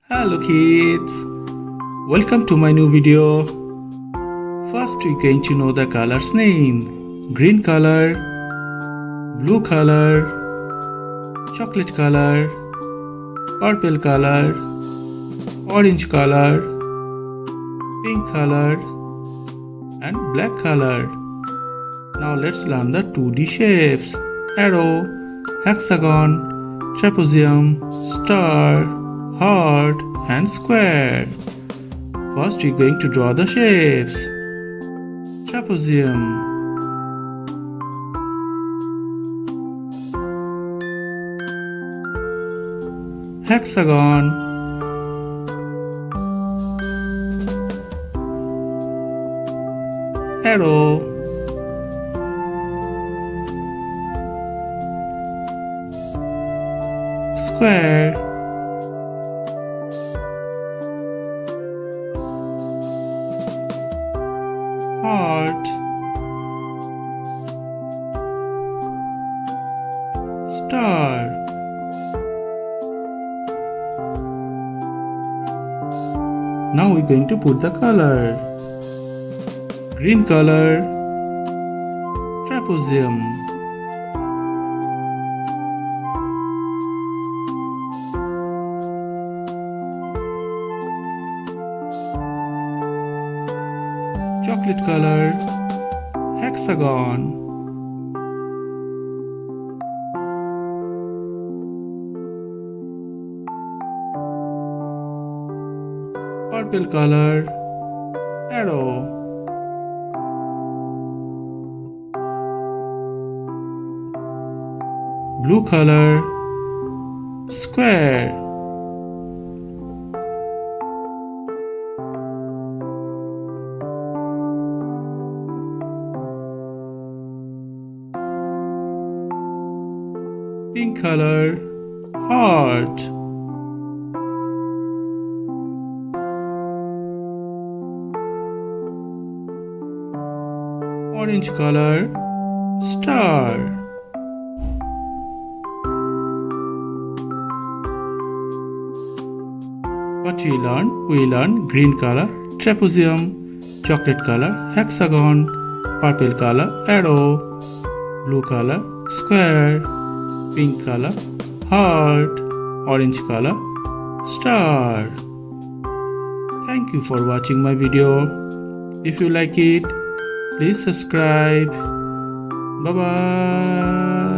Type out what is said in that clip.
Hello kids, welcome to my new video. First we're going to know the color's name. Green color, blue color, chocolate color, purple color, orange color, pink color and black color. Now let's learn the 2D shapes. Arrow, hexagon, trapezium, star, heart and square. First we're going to draw the shapes. Trapezium, hexagon, arrow, square, heart, star. Now we're going to put the color. Green color, trapezium, chocolate color, hexagon, purple color, arrow, blue color, square, pink color, heart, orange color, star. What we learn? We learn green color, trapezium, chocolate color, hexagon, purple color, arrow, blue color, square, pink color, heart, orange color, star. Thank you for watching my video. If you like it, please subscribe. Bye bye.